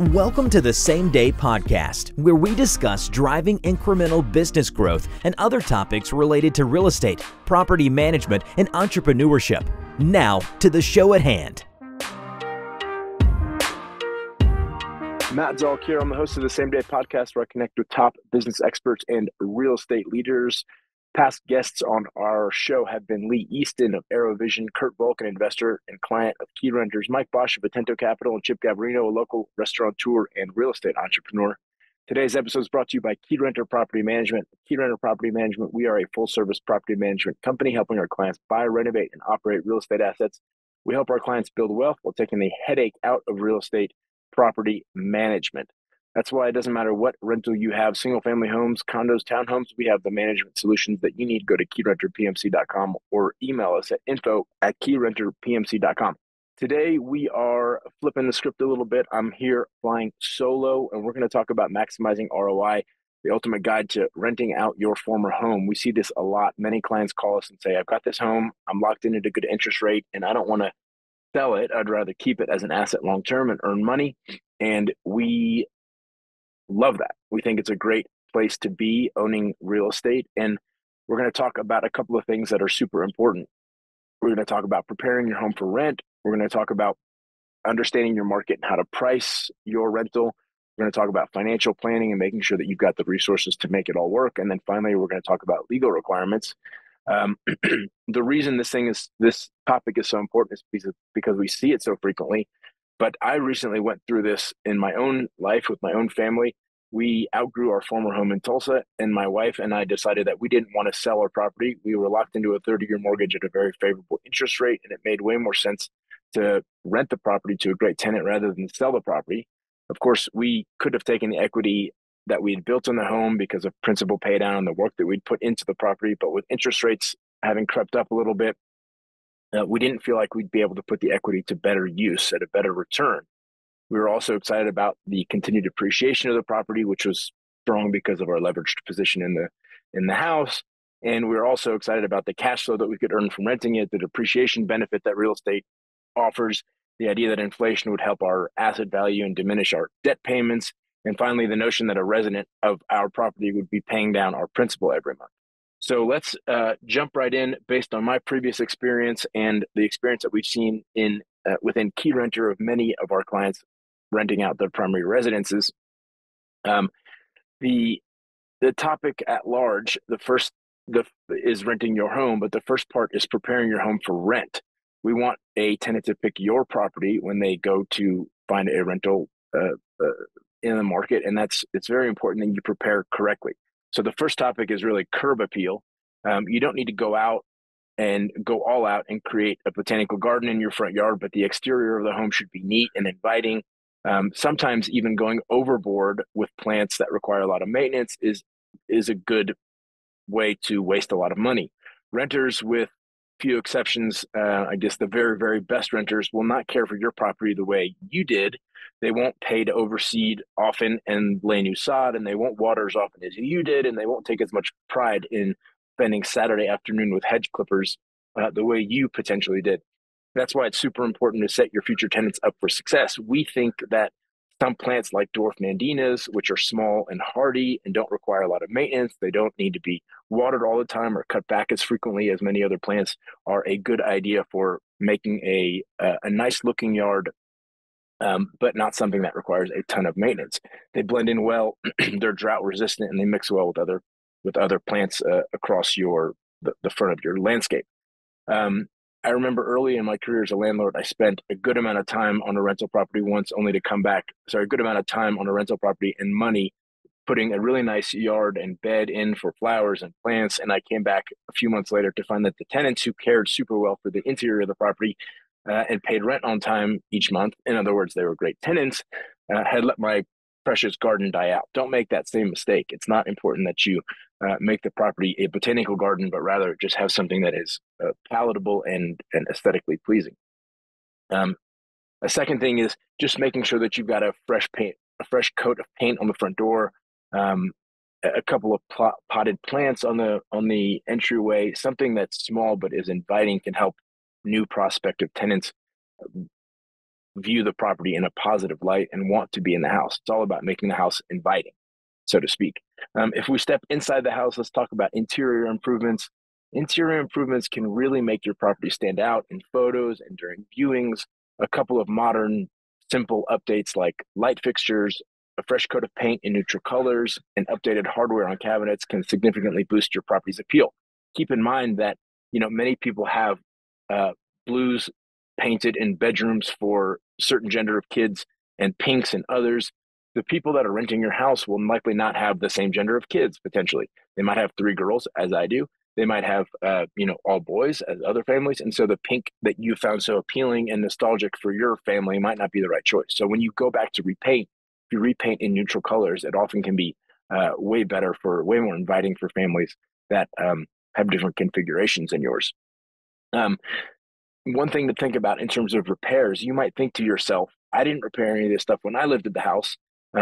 Welcome to the Same Day Podcast, where we discuss driving incremental business growth and other topics related to real estate, property management, and entrepreneurship. Now to the show at hand. Matt Zalk here. I'm the host of the Same Day Podcast, where I connect with top business experts and real estate leaders. Past guests on our show have been Lee Easton of AeroVision, Kurt Volk, an investor and client of Keyrenters, Mike Bosch of Atento Capital, and Chip Gavarino, a local restaurateur and real estate entrepreneur. Today's episode is brought to you by Keyrenter Property Management. Keyrenter Property Management, we are a full-service property management company helping our clients buy, renovate, and operate real estate assets. We help our clients build wealth while taking the headache out of real estate property management. That's why it doesn't matter what rental you have, single-family homes, condos, townhomes, we have the management solutions that you need. Go to keyrenterpmc.com or email us at info@keyrenterpmc.com. Today, we are flipping the script a little bit. I'm here flying solo, and we're going to talk about maximizing ROI, the ultimate guide to renting out your former home. We see this a lot. Many clients call us and say, I've got this home, I'm locked in at a good interest rate, and I don't want to sell it. I'd rather keep it as an asset long-term and earn money. And we love that. We think it's a great place to be owning real estate. And we're going to talk about a couple of things that are super important. We're going to talk about preparing your home for rent. We're going to talk about understanding your market and how to price your rental. We're going to talk about financial planning and making sure that you've got the resources to make it all work. And then finally, we're going to talk about legal requirements. The reason this topic is so important is because we see it so frequently. But I recently went through this in my own life with my own family. We outgrew our former home in Tulsa, and my wife and I decided that we didn't want to sell our property. We were locked into a 30-year mortgage at a very favorable interest rate, and it made way more sense to rent the property to a great tenant rather than sell the property. Of course, we could have taken the equity that we'd built in the home because of principal pay down and the work that we'd put into the property, but with interest rates having crept up a little bit, we didn't feel like we'd be able to put the equity to better use at a better return. We were also excited about the continued appreciation of the property, which was strong because of our leveraged position in the house. And we were also excited about the cash flow that we could earn from renting it, the depreciation benefit that real estate offers, the idea that inflation would help our asset value and diminish our debt payments, and finally, the notion that a resident of our property would be paying down our principal every month. So let's jump right in based on my previous experience and the experience that we've seen within Keyrenter of many of our clients renting out their primary residences. The topic at large, is renting your home, but the first part is preparing your home for rent. We want a tenant to pick your property when they go to find a rental in the market, and it's very important that you prepare correctly. So the first topic is really curb appeal. You don't need to go out and go all out and create a botanical garden in your front yard, but the exterior of the home should be neat and inviting. Sometimes even going overboard with plants that require a lot of maintenance is a good way to waste a lot of money. Renters, with few exceptions, I guess the very, very best renters, will not care for your property the way you did. They won't pay to overseed often and lay new sod, and they won't water as often as you did, and they won't take as much pride in spending Saturday afternoon with hedge clippers the way you potentially did. That's why it's super important to set your future tenants up for success. We think that some plants like dwarf nandinas, which are small and hardy and don't require a lot of maintenance, they don't need to be watered all the time or cut back as frequently as many other plants, are a good idea for making a nice looking yard, but not something that requires a ton of maintenance. They blend in well, they're drought resistant, and they mix well with other plants across the front of your landscape. I remember early in my career as a landlord, I spent a good amount of time on a rental property once, only to come back. A good amount of time on a rental property and money putting a really nice yard and bed in for flowers and plants. And I came back a few months later to find that the tenants who cared super well for the interior of the property and paid rent on time each month, in other words, they were great tenants, had let my precious garden die out. Don't make that same mistake. It's not important that you make the property a botanical garden, but rather just have something that is palatable and aesthetically pleasing. A second thing is just making sure that you've got a fresh coat of paint on the front door, a couple of potted plants on the entryway. Something that's small but is inviting can help new prospective tenants view the property in a positive light and want to be in the house. It's all about making the house inviting, so to speak. If we step inside the house, let's talk about interior improvements. Interior improvements can really make your property stand out in photos and during viewings. A couple of modern, simple updates like light fixtures, a fresh coat of paint in neutral colors, and updated hardware on cabinets can significantly boost your property's appeal. Keep in mind that many people have blues painted in bedrooms for certain gender of kids and pinks and others. The people that are renting your house will likely not have the same gender of kids. Potentially they might have 3 girls, as I do. They might have all boys, as other families, and so the pink that you found so appealing and nostalgic for your family might not be the right choice. So when you go back to repaint, if you repaint in neutral colors, it often can be way more inviting for families that have different configurations than yours. One thing to think about in terms of repairs, you might think to yourself, I didn't repair any of this stuff when I lived at the house,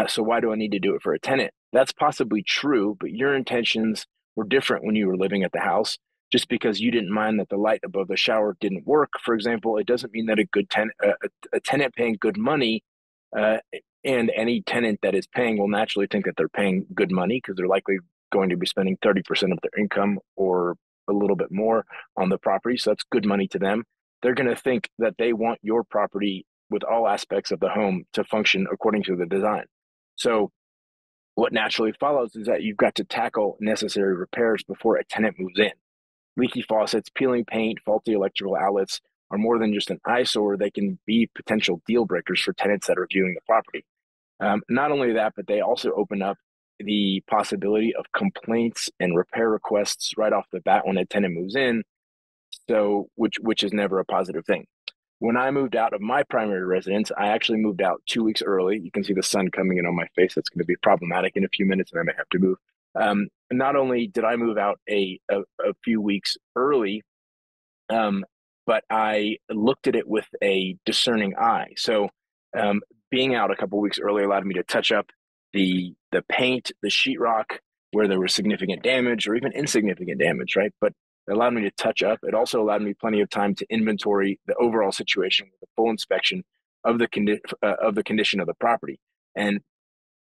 so why do I need to do it for a tenant? That's possibly true, but your intentions were different when you were living at the house. Just because you didn't mind that the light above the shower didn't work, for example, it doesn't mean that a tenant paying good money, and any tenant that is paying will naturally think that they're paying good money because they're likely going to be spending 30% of their income or a little bit more on the property. So that's good money to them. They're going to think that they want your property with all aspects of the home to function according to the design. So what naturally follows is that you've got to tackle necessary repairs before a tenant moves in. Leaky faucets, peeling paint, faulty electrical outlets are more than just an eyesore. They can be potential deal breakers for tenants that are viewing the property. Not only that, but they also open up the possibility of complaints and repair requests right off the bat when a tenant moves in. So, which is never a positive thing. When I moved out of my primary residence, I actually moved out 2 weeks early. You can see the sun coming in on my face. That's going to be problematic in a few minutes, and I may have to move. Not only did I move out a few weeks early, but I looked at it with a discerning eye. So being out a couple weeks early allowed me to touch up the paint, the sheetrock where there was significant damage or even insignificant damage, right? But it allowed me to touch up. It also allowed me plenty of time to inventory the overall situation with a full inspection of the condition of the property. And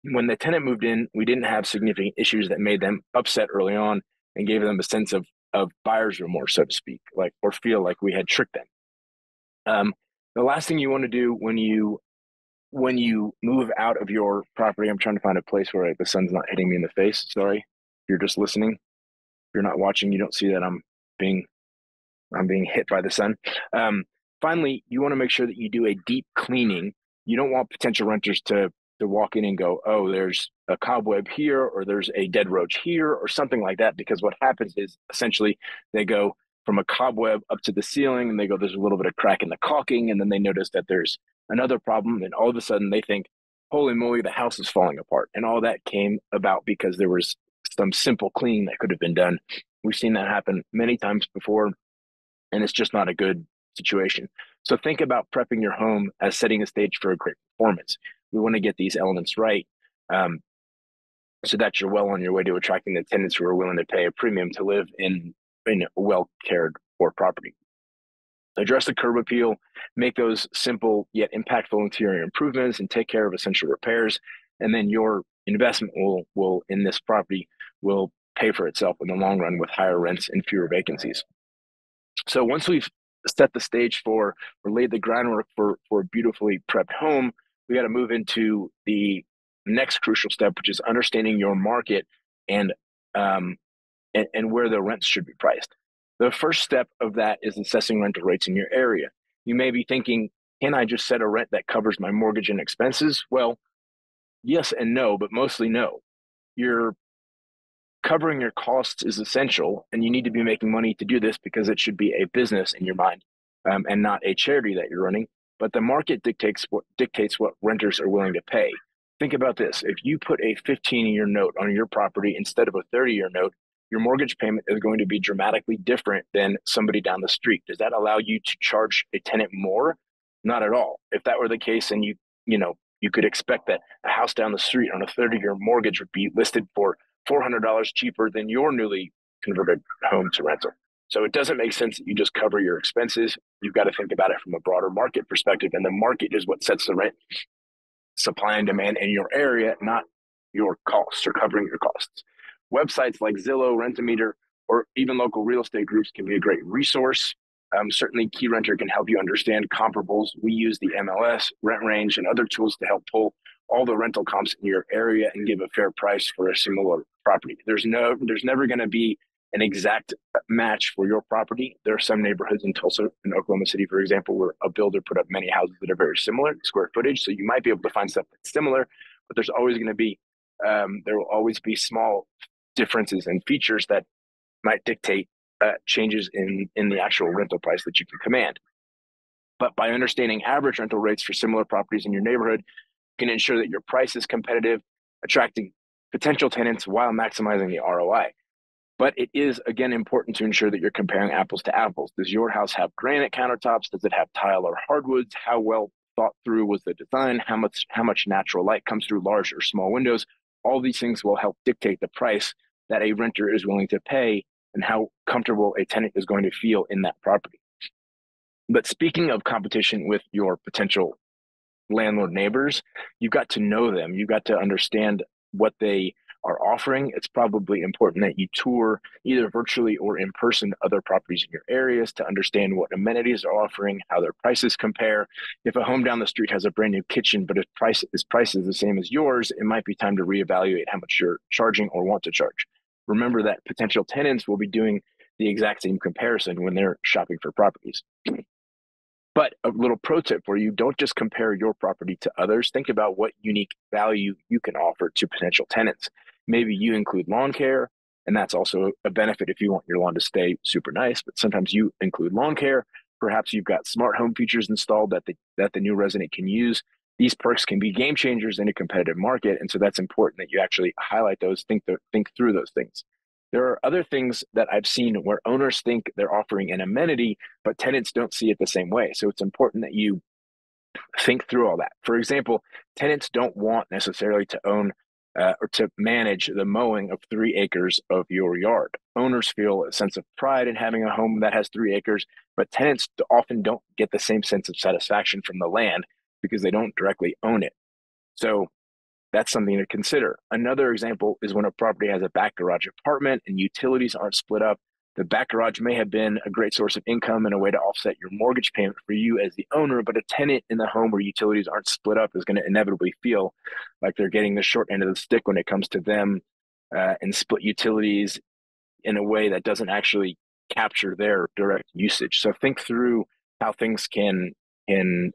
when the tenant moved in, we didn't have significant issues that made them upset early on and gave them a sense of buyer's remorse, so to speak, or feel like we had tricked them. The last thing you want to do when you move out of your property, I'm trying to find a place where the sun's not hitting me in the face. Sorry, if you're just listening, if you're not watching, you don't see that I'm being hit by the sun. Finally, you want to make sure that you do a deep cleaning. You don't want potential renters to walk in and go, oh, there's a cobweb here, or there's a dead roach here, or something like that. Because what happens is essentially they go from a cobweb up to the ceiling and they go, there's a little bit of crack in the caulking. And then they notice that there's another problem. And all of a sudden they think, holy moly, the house is falling apart. And all that came about because there was some simple cleaning that could have been done. We've seen that happen many times before, and it's just not a good situation. So think about prepping your home as setting a stage for a great performance. We want to get these elements right, so that you're well on your way to attracting the tenants who are willing to pay a premium to live in a well cared for property. Address the curb appeal, make those simple yet impactful interior improvements, and take care of essential repairs. And then your investment will in this property will pay for itself in the long run with higher rents and fewer vacancies. So once we've set the stage or laid the groundwork for a beautifully prepped home, we got to move into the next crucial step, which is understanding your market and where the rents should be priced. The first step of that is assessing rental rates in your area. You may be thinking, can I just set a rent that covers my mortgage and expenses? Well, yes and no, but mostly no. You're covering your costs is essential, and you need to be making money to do this because it should be a business in your mind, and not a charity that you're running. But the market dictates what renters are willing to pay. Think about this. If you put a 15-year note on your property instead of a 30-year note, your mortgage payment is going to be dramatically different than somebody down the street. Does that allow you to charge a tenant more? Not at all. If that were the case, and you could expect that a house down the street on a 30-year mortgage would be listed for $400 cheaper than your newly converted home to rental. So it doesn't make sense that you just cover your expenses. You've got to think about it from a broader market perspective, and the market is what sets the rent, supply and demand in your area, not your costs or covering your costs. Websites like Zillow, Rent-A-Meter, or even local real estate groups can be a great resource. Certainly, Keyrenter can help you understand comparables. We use the MLS, Rent Range, and other tools to help pull all the rental comps in your area and give a fair price for a similar property. There's never going to be an exact match for your property. There are some neighborhoods in Tulsa and Oklahoma City, for example, where a builder put up many houses that are very similar in square footage. So you might be able to find stuff that's similar, but there's always going to be there will always be small differences and features that might dictate changes in the actual rental price that you can command. But by understanding average rental rates for similar properties in your neighborhood, you can ensure that your price is competitive, attracting potential tenants while maximizing the ROI. But it is, again, important to ensure that you're comparing apples to apples. Does your house have granite countertops? Does it have tile or hardwoods? How well thought through was the design? How much natural light comes through large or small windows? All these things will help dictate the price that a renter is willing to pay and how comfortable a tenant is going to feel in that property. But speaking of competition with your potential landlord neighbors, you've got to know them. You've got to understand what they are offering. It's probably important that you tour either virtually or in person other properties in your areas to understand what amenities are offering, how their prices compare. If a home down the street has a brand new kitchen, but its price is the same as yours, it might be time to reevaluate how much you're charging or want to charge. Remember that potential tenants will be doing the exact same comparison when they're shopping for properties. But a little pro tip for you, don't just compare your property to others. Think about what unique value you can offer to potential tenants. Maybe you include lawn care, and that's also a benefit if you want your lawn to stay super nice, but sometimes you include lawn care. Perhaps you've got smart home features installed that the new resident can use. These perks can be game changers in a competitive market, and so that's important that you actually highlight those, think through those things. There are other things that I've seen where owners think they're offering an amenity, but tenants don't see it the same way. So it's important that you think through all that. For example, tenants don't want necessarily to own or to manage the mowing of 3 acres of your yard. Owners feel a sense of pride in having a home that has 3 acres, but tenants often don't get the same sense of satisfaction from the land because they don't directly own it. So that's something to consider. Another example is when a property has a back garage apartment and utilities aren't split up. The back garage may have been a great source of income and a way to offset your mortgage payment for you as the owner, but a tenant in the home where utilities aren't split up is going to inevitably feel like they're getting the short end of the stick when it comes to them and split utilities in a way that doesn't actually capture their direct usage. So think through how things can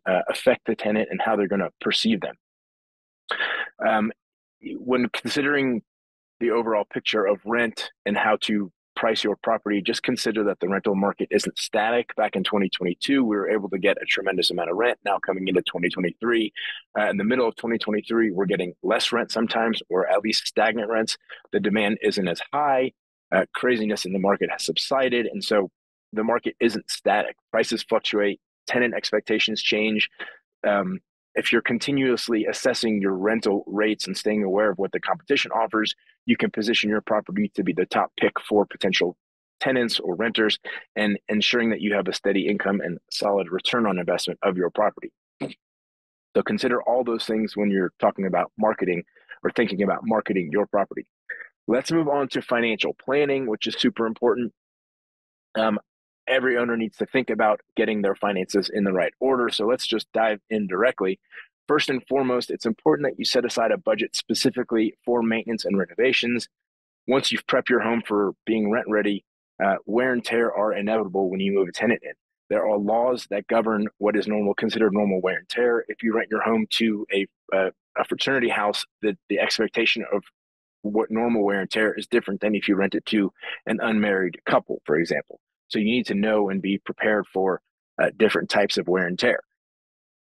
affect the tenant and how they're going to perceive them. When considering the overall picture of rent and how to price your property, just consider that the rental market isn't static. Back in 2022, we were able to get a tremendous amount of rent. Now coming into 2023, in the middle of 2023, we're getting less rent sometimes, or at least stagnant rents. The demand isn't as high. Craziness in the market has subsided. And so the market isn't static. Prices fluctuate. Tenant expectations change. If you're continuously assessing your rental rates and staying aware of what the competition offers, you can position your property to be the top pick for potential tenants or renters, and ensuring that you have a steady income and solid return on investment of your property. So consider all those things when you're talking about marketing or thinking about marketing your property. Let's move on to financial planning, which is super important. Every owner needs to think about getting their finances in the right order. So let's just dive in directly. First and foremost, it's important that you set aside a budget specifically for maintenance and renovations. Once you've prepped your home for being rent ready, wear and tear are inevitable when you move a tenant in. There are laws that govern what is considered normal wear and tear. If you rent your home to a fraternity house, the expectation of what normal wear and tear is different than if you rent it to an unmarried couple, for example. So you need to know and be prepared for different types of wear and tear.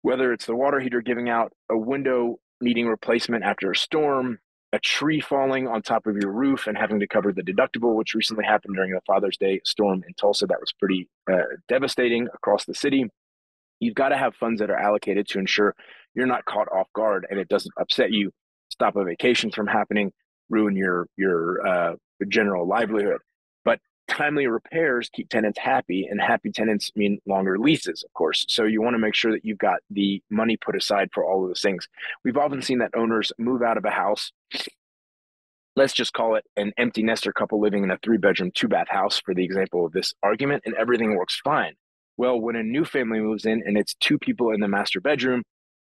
Whether it's the water heater giving out, a window needing replacement after a storm, a tree falling on top of your roof and having to cover the deductible, which recently happened during the Father's Day storm in Tulsa. That was pretty devastating across the city. You've got to have funds that are allocated to ensure you're not caught off guard and it doesn't upset you, stop a vacation from happening, ruin your general livelihood. But Timely repairs keep tenants happy, and happy tenants mean longer leases, of course. So you want to make sure that you've got the money put aside for all of those things. We've often seen that owners move out of a house. Let's just call it an empty nester couple living in a 3-bedroom, 2-bath house for the example of this argument, and everything works fine. Well, when a new family moves in and it's 2 people in the master bedroom,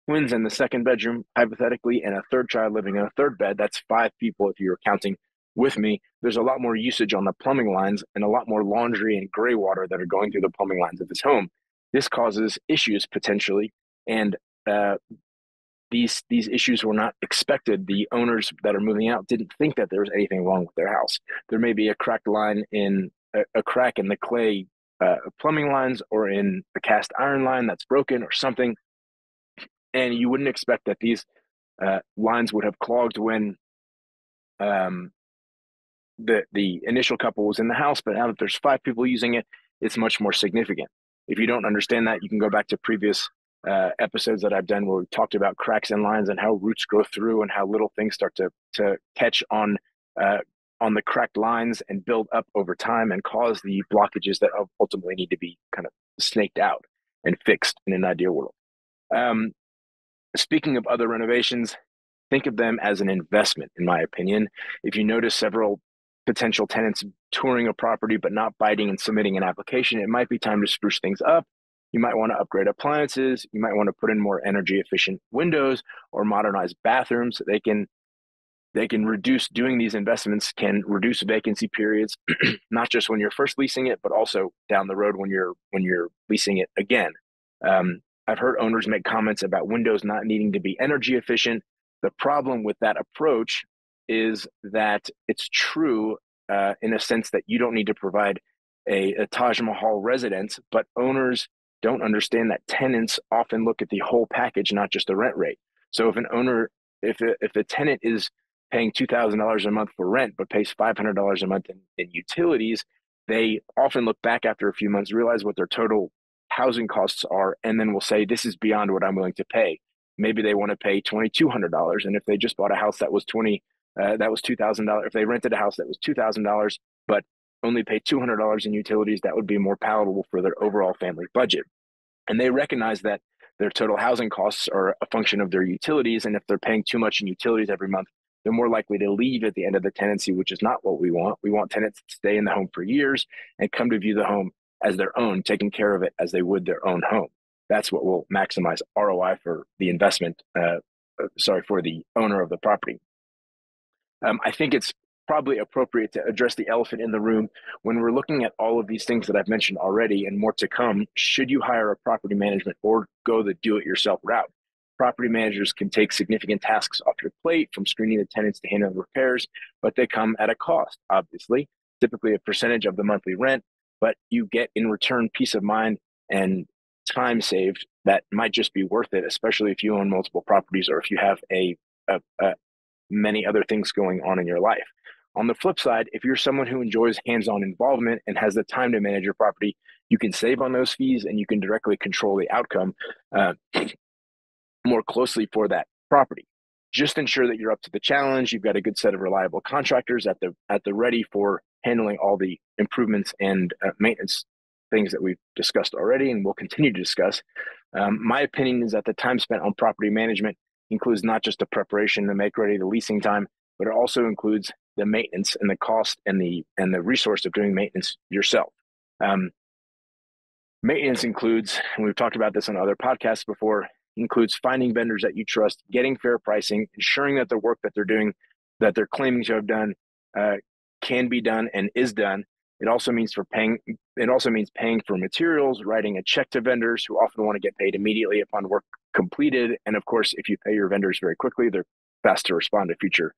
twins in the 2nd bedroom, hypothetically, and a 3rd child living in a 3rd bed, that's 5 people if you're counting with me. There's a lot more usage on the plumbing lines and a lot more laundry and gray water that are going through the plumbing lines of this home. This causes issues potentially, and these issues were not expected. The owners that are moving out didn't think that there was anything wrong with their house. There may be a cracked line in a crack in the clay plumbing lines, or in the cast iron line that's broken or something, and you wouldn't expect that these lines would have clogged when the initial couple was in the house. But now that there's 5 people using it, it's much more significant. If you don't understand that, you can go back to previous episodes that I've done where we talked about cracks in lines and how roots grow through and how little things start to catch on the cracked lines and build up over time and cause the blockages that ultimately need to be kind of snaked out and fixed in an ideal world. Speaking of other renovations, think of them as an investment, in my opinion. If you notice several potential tenants touring a property but not biting and submitting an application, it might be time to spruce things up. You might want to upgrade appliances. You might want to put in more energy efficient windows or modernize bathrooms. They can reduce, doing these investments can reduce vacancy periods, not just when you're first leasing it, but also down the road when you're leasing it again. I've heard owners make comments about windows not needing to be energy efficient. The problem with that approach is that it's true in a sense that you don't need to provide a Taj Mahal residence, but owners don't understand that tenants often look at the whole package, not just the rent rate. So if a tenant is paying $2,000 a month for rent, but pays $500 a month in utilities, they often look back after a few months, realize what their total housing costs are, and then will say, this is beyond what I'm willing to pay. Maybe they want to pay $2,200. And if they just bought a house that was $2,000, if they rented a house that was $2,000, but only paid $200 in utilities, that would be more palatable for their overall family budget. And they recognize that their total housing costs are a function of their utilities. And if they're paying too much in utilities every month, they're more likely to leave at the end of the tenancy, which is not what we want. We want tenants to stay in the home for years and come to view the home as their own, taking care of it as they would their own home. That's what will maximize ROI for the investment, for the owner of the property. I think it's probably appropriate to address the elephant in the room when we're looking at all of these things that I've mentioned already and more to come. Should you hire a property management or go the do-it-yourself route? Property managers can take significant tasks off your plate, from screening the tenants to handling repairs, but they come at a cost, obviously, typically a percentage of the monthly rent, but you get in return peace of mind and time saved that might just be worth it, especially if you own multiple properties or if you have many other things going on in your life. On the flip side, if you're someone who enjoys hands-on involvement and has the time to manage your property, you can save on those fees and you can directly control the outcome more closely for that property. Just ensure that you're up to the challenge. You've got a good set of reliable contractors at the ready for handling all the improvements and maintenance things that we've discussed already and will continue to discuss. My opinion is that the time spent on property management includes not just the preparation, the make ready, the leasing time, but it also includes the maintenance and the cost and the resource of doing maintenance yourself. Maintenance includes, and we've talked about this on other podcasts before, includes finding vendors that you trust, getting fair pricing, ensuring that the work that they're doing, that they're claiming to have done, can be done and is done. It also means paying for materials, writing a check to vendors who often want to get paid immediately upon work completed. And of course, if you pay your vendors very quickly, they're fast to respond to future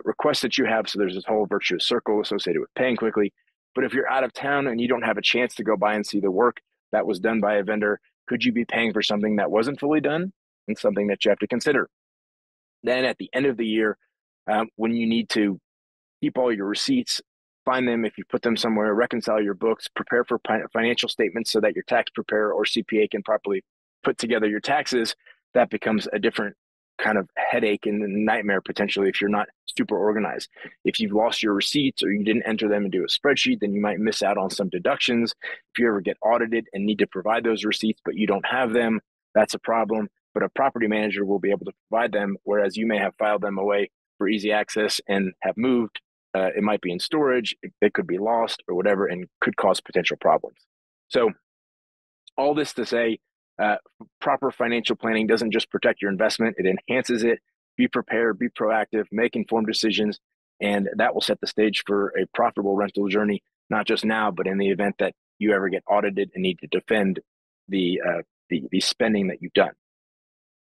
requests that you have. So there's this whole virtuous circle associated with paying quickly. But if you're out of town and you don't have a chance to go by and see the work that was done by a vendor, could you be paying for something that wasn't fully done? And something that you have to consider. Then at the end of the year, when you need to keep all your receipts, find them if you put them somewhere, reconcile your books, prepare for financial statements so that your tax preparer or CPA can properly put together your taxes, that becomes a different kind of headache and nightmare potentially if you're not super organized. If you've lost your receipts or you didn't enter them into a spreadsheet, then you might miss out on some deductions. If you ever get audited and need to provide those receipts, but you don't have them, that's a problem. But a property manager will be able to provide them, whereas you may have filed them away for easy access and have moved. It might be in storage, it could be lost or whatever, and could cause potential problems. So all this to say, proper financial planning doesn't just protect your investment, it enhances it. Be prepared, be proactive, make informed decisions, and that will set the stage for a profitable rental journey, not just now, but in the event that you ever get audited and need to defend the spending that you've done.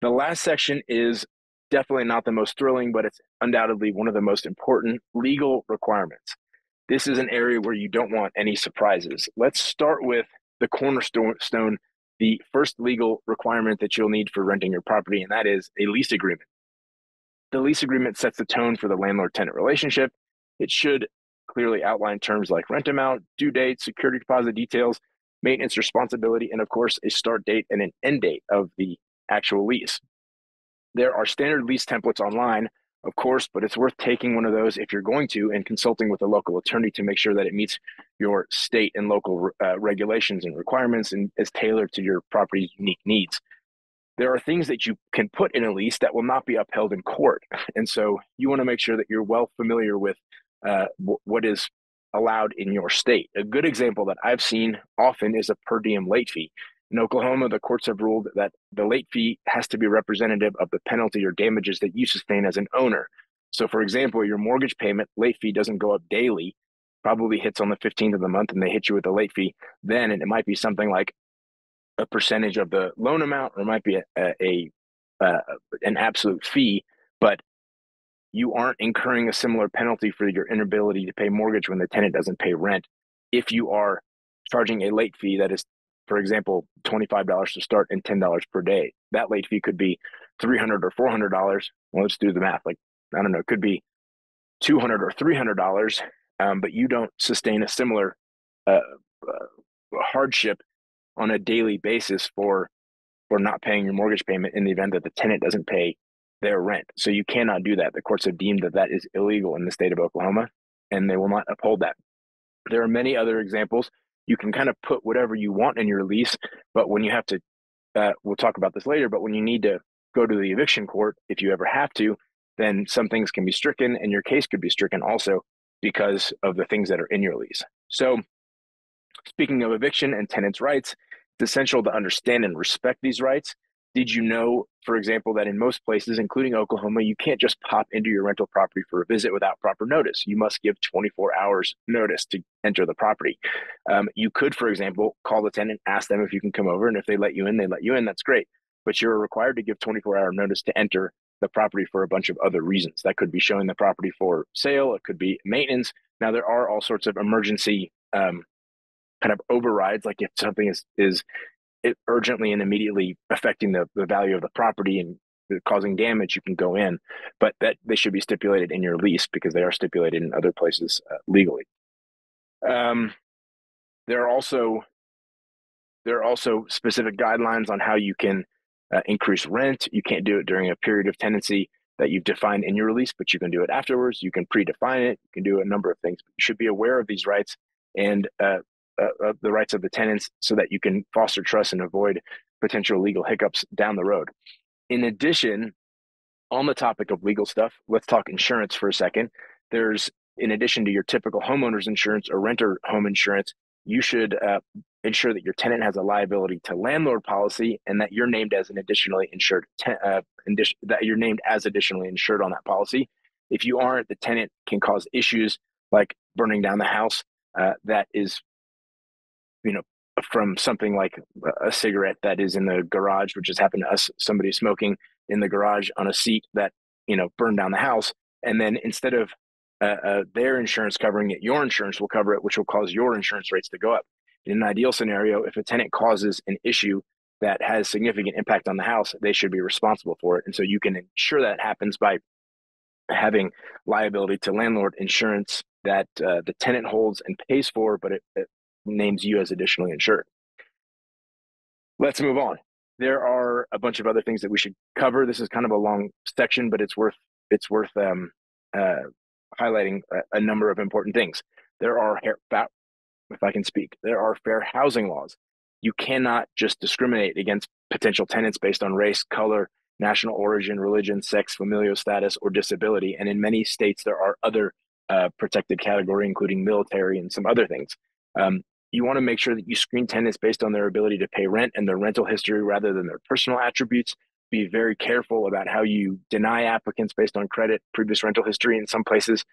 The last section is definitely not the most thrilling, but it's undoubtedly one of the most important legal requirements. This is an area where you don't want any surprises. Let's start with the cornerstone, the first legal requirement that you'll need for renting your property, and that is a lease agreement. The lease agreement sets the tone for the landlord-tenant relationship. It should clearly outline terms like rent amount, due date, security deposit details, maintenance responsibility, and of course, a start date and an end date of the actual lease. There are standard lease templates online, of course, but it's worth taking one of those if you're going to and consulting with a local attorney to make sure that it meets your state and local regulations and requirements and is tailored to your property's unique needs. There are things that you can put in a lease that will not be upheld in court. And so you want to make sure that you're well familiar with what is allowed in your state. A good example that I've seen often is a per diem late fee. In Oklahoma, the courts have ruled that the late fee has to be representative of the penalty or damages that you sustain as an owner. So, for example, your mortgage payment late fee doesn't go up daily, probably hits on the 15th of the month, and they hit you with a late fee then, and it might be something like a percentage of the loan amount, or it might be an absolute fee, but you aren't incurring a similar penalty for your inability to pay mortgage when the tenant doesn't pay rent. If you are charging a late fee that is, for example, $25 to start and $10 per day, that late fee could be $300 or $400. Well, let's do the math. Like, I don't know, it could be $200 or $300, but you don't sustain a similar hardship on a daily basis for not paying your mortgage payment in the event that the tenant doesn't pay their rent. So you cannot do that. The courts have deemed that is illegal in the state of Oklahoma, and they will not uphold that. There are many other examples. You can kind of put whatever you want in your lease, but when you have to, we'll talk about this later, but when you need to go to the eviction court, if you ever have to, then some things can be stricken, and your case could be stricken also because of the things that are in your lease. So speaking of eviction and tenants' rights, it's essential to understand and respect these rights. Did you know, for example, that in most places, including Oklahoma, you can't just pop into your rental property for a visit without proper notice? You must give 24 hours notice to enter the property. You could, for example, call the tenant, ask them if you can come over, and if they let you in, they let you in. That's great. But you're required to give 24-hour notice to enter the property for a bunch of other reasons. That could be showing the property for sale. It could be maintenance. Now, there are all sorts of emergency kind of overrides, like if something is urgently and immediately affecting the value of the property and causing damage, you can go in, but that they should be stipulated in your lease because they are stipulated in other places legally. There are also specific guidelines on how you can increase rent. You can't do it during a period of tenancy that you've defined in your lease, but you can do it afterwards. You can predefine it. You can do a number of things. But you should be aware of these rights and the rights of the tenants so that you can foster trust and avoid potential legal hiccups down the road. In addition, on the topic of legal stuff, let's talk insurance for a second. There's, in addition to your typical homeowner's insurance or renter home insurance, you should ensure that your tenant has a liability to landlord policy and that you're named as an additionally insured, that you're named as additionally insured on that policy. If you aren't, the tenant can cause issues like burning down the house that is, from something like a cigarette that is in the garage, which has happened to us, somebody smoking in the garage on a seat that, burned down the house. And then instead of their insurance covering it, your insurance will cover it, which will cause your insurance rates to go up. In an ideal scenario, if a tenant causes an issue that has significant impact on the house, they should be responsible for it. And so you can ensure that happens by having liability to landlord insurance that the tenant holds and pays for, but it names you as additionally insured. Let's move on. There are a bunch of other things that we should cover. This is kind of a long section, but it's worth highlighting a number of important things. There are, if I can speak, there are fair housing laws. You cannot just discriminate against potential tenants based on race, color, national origin, religion, sex, familial status, or disability. And in many states, there are other protected category, including military and some other things. Um, you want to make sure that you screen tenants based on their ability to pay rent and their rental history rather than their personal attributes. Be very careful about how you deny applicants based on credit, previous rental history. In some places,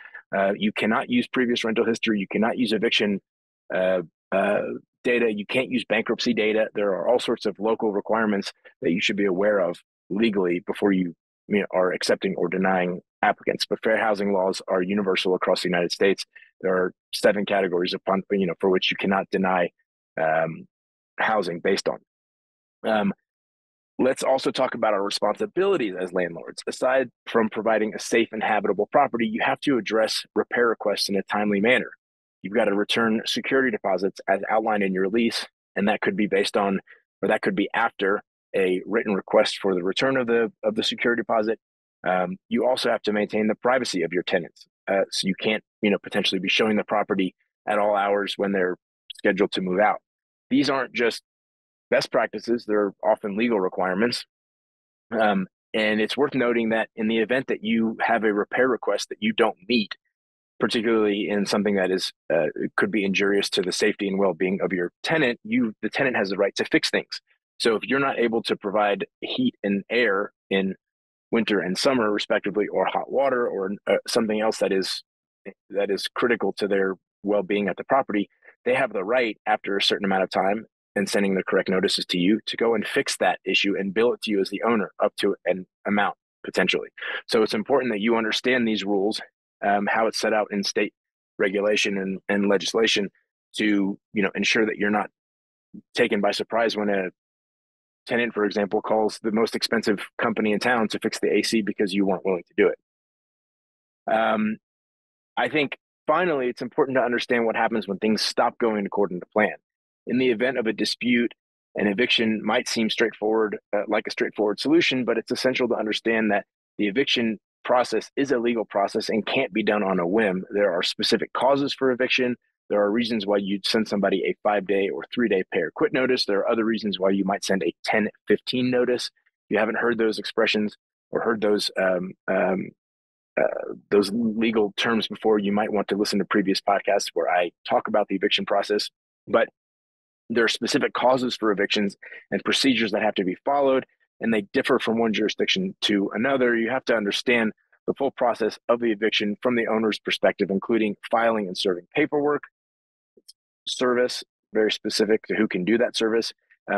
you cannot use previous rental history. You cannot use eviction uh, uh, data. You can't use bankruptcy data. There are all sorts of local requirements that you should be aware of legally before you are accepting or denying applicants. But fair housing laws are universal across the United States. There are 7 categories upon for which you cannot deny um, housing based on. Let's also talk about our responsibilities as landlords. Aside from providing a safe and habitable property, you have to address repair requests in a timely manner. You've got to return security deposits as outlined in your lease, and that could be based on, or that could be after a written request for the return of the security deposit. You also have to maintain the privacy of your tenants, so you can't potentially be showing the property at all hours when they're scheduled to move out. These aren't just best practices; they're often legal requirements. And it's worth noting that in the event that you have a repair request that you don't meet, particularly in something that is could be injurious to the safety and well-being of your tenant, the tenant has the right to fix things. So if you're not able to provide heat and air in winter and summer, respectively, or hot water, or something else that is critical to their well-being at the property, they have the right, after a certain amount of time and sending the correct notices to you, to go and fix that issue and bill it to you as the owner up to an amount potentially. So it's important that you understand these rules, how it's set out in state regulation and legislation, to ensure that you're not taken by surprise when a tenant, for example, calls the most expensive company in town to fix the AC because you weren't willing to do it. I think finally, it's important to understand what happens when things stop going according to plan. In the event of a dispute, an eviction might seem straightforward, like a straightforward solution, but it's essential to understand that the eviction process is a legal process and can't be done on a whim. There are specific causes for eviction. There are reasons why you'd send somebody a 5-day or 3-day pay or quit notice. There are other reasons why you might send a 10-15 notice. If you haven't heard those expressions or heard those legal terms before, you might want to listen to previous podcasts where I talk about the eviction process. But there are specific causes for evictions and procedures that have to be followed, and they differ from one jurisdiction to another. You have to understand the full process of the eviction from the owner's perspective, including filing and serving paperwork, service, very specific to who can do that service,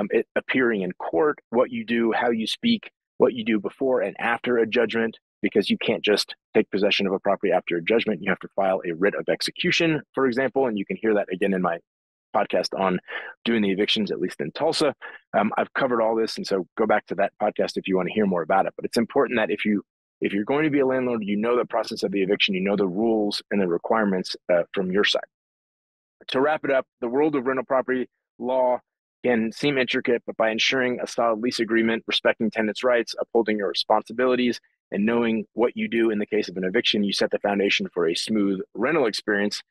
it appearing in court, what you do, how you speak, what you do before and after a judgment, because you can't just take possession of a property after a judgment. You have to file a writ of execution, for example, and you can hear that again in my podcast on doing the evictions, at least in Tulsa. I've covered all this, and so go back to that podcast if you want to hear more about it. But it's important that if you're going to be a landlord, you know the process of the eviction, you know the rules and the requirements from your side. To wrap it up, the world of rental property law can seem intricate, but by ensuring a solid lease agreement, respecting tenants' rights, upholding your responsibilities, and knowing what you do in the case of an eviction, you set the foundation for a smooth rental experience.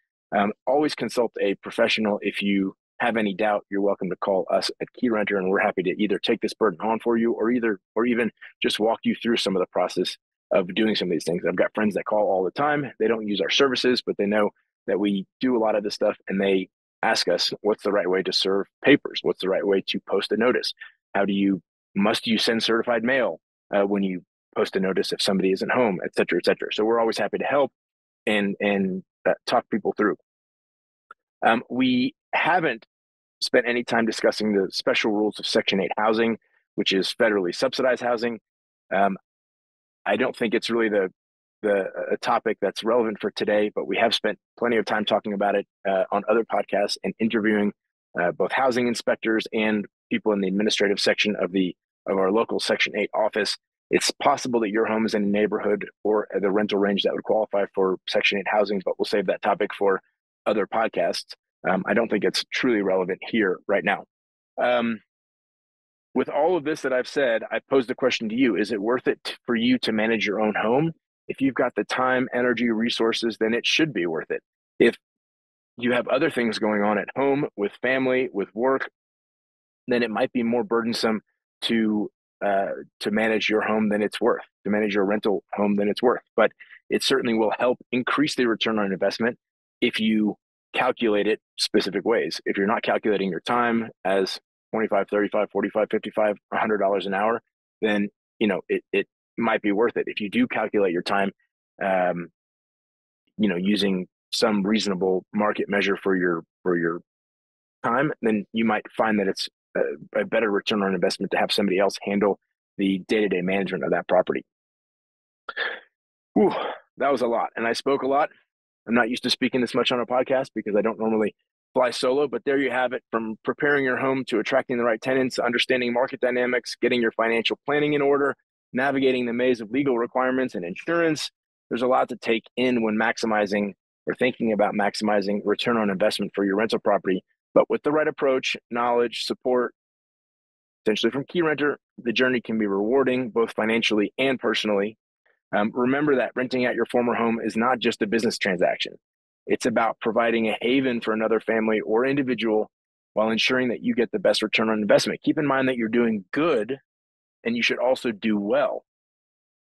Always consult a professional. If you have any doubt, you're welcome to call us at Keyrenter, and we're happy to either take this burden on for you or even just walk you through some of the process of doing some of these things. I've got friends that call all the time. They don't use our services, but they know that we do a lot of this stuff, and they ask us, what's the right way to serve papers? What's the right way to post a notice? Must you send certified mail when you post a notice if somebody isn't home, et cetera, et cetera. So we're always happy to help and talk people through. We haven't spent any time discussing the special rules of Section 8 housing, which is federally subsidized housing. I don't think it's really a topic that's relevant for today, but we have spent plenty of time talking about it on other podcasts and interviewing both housing inspectors and people in the administrative section of our local Section 8 office. It's possible that your home is in a neighborhood or the rental range that would qualify for Section 8 housing, but we'll save that topic for other podcasts. I don't think it's truly relevant here right now. with all of this that I've said, I posed the question to you: is it worth it for you to manage your own home? If you've got the time, energy, resources, then it should be worth it. If you have other things going on at home, with family, with work, then it might be more burdensome to manage your home than it's worth, to manage your rental home than it's worth. But it certainly will help increase the return on investment if you calculate it specific ways. If you're not calculating your time as 25, 35, 45, 55, $100 an hour, then it might be worth it. If you do calculate your time, using some reasonable market measure for your time, then you might find that it's a better return on investment to have somebody else handle the day-to-day management of that property. Whew, that was a lot, and I spoke a lot. I'm not used to speaking this much on a podcast because I don't normally fly solo, but there you have it. From preparing your home to attracting the right tenants, understanding market dynamics, getting your financial planning in order, navigating the maze of legal requirements and insurance. There's a lot to take in when maximizing or thinking about maximizing return on investment for your rental property. But with the right approach, knowledge, support, essentially from Keyrenter, the journey can be rewarding both financially and personally. Remember that renting out your former home is not just a business transaction. It's about providing a haven for another family or individual while ensuring that you get the best return on investment. Keep in mind that you're doing good, and you should also do well.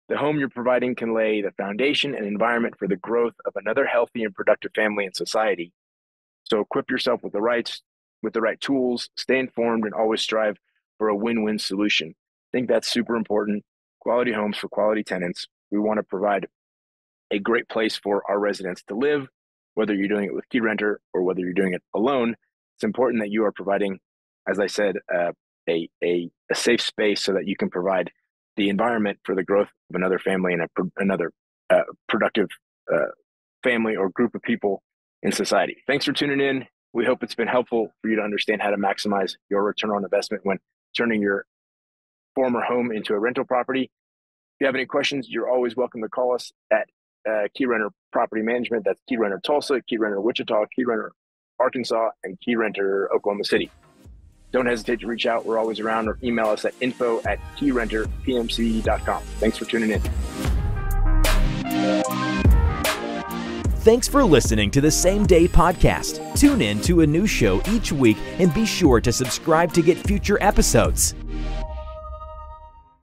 The home you're providing can lay the foundation and environment for the growth of another healthy and productive family and society. So equip yourself with the right tools, stay informed, and always strive for a win-win solution. I think that's super important. Quality homes for quality tenants. We want to provide a great place for our residents to live, whether you're doing it with Keyrenter or whether you're doing it alone. It's important that you are providing, as I said, a safe space so that you can provide the environment for the growth of another family and another productive family or group of people in society. Thanks for tuning in. We hope it's been helpful for you to understand how to maximize your return on investment when turning your former home into a rental property. If you have any questions, you're always welcome to call us at Keyrenter Property Management. That's Keyrenter Tulsa, Keyrenter Wichita, Keyrenter Arkansas, and Keyrenter Oklahoma City. Don't hesitate to reach out. We're always around, or email us at info@keyrenterpmc.com. Thanks for tuning in. Thanks for listening to the Same Day Podcast. Tune in to a new show each week and be sure to subscribe to get future episodes.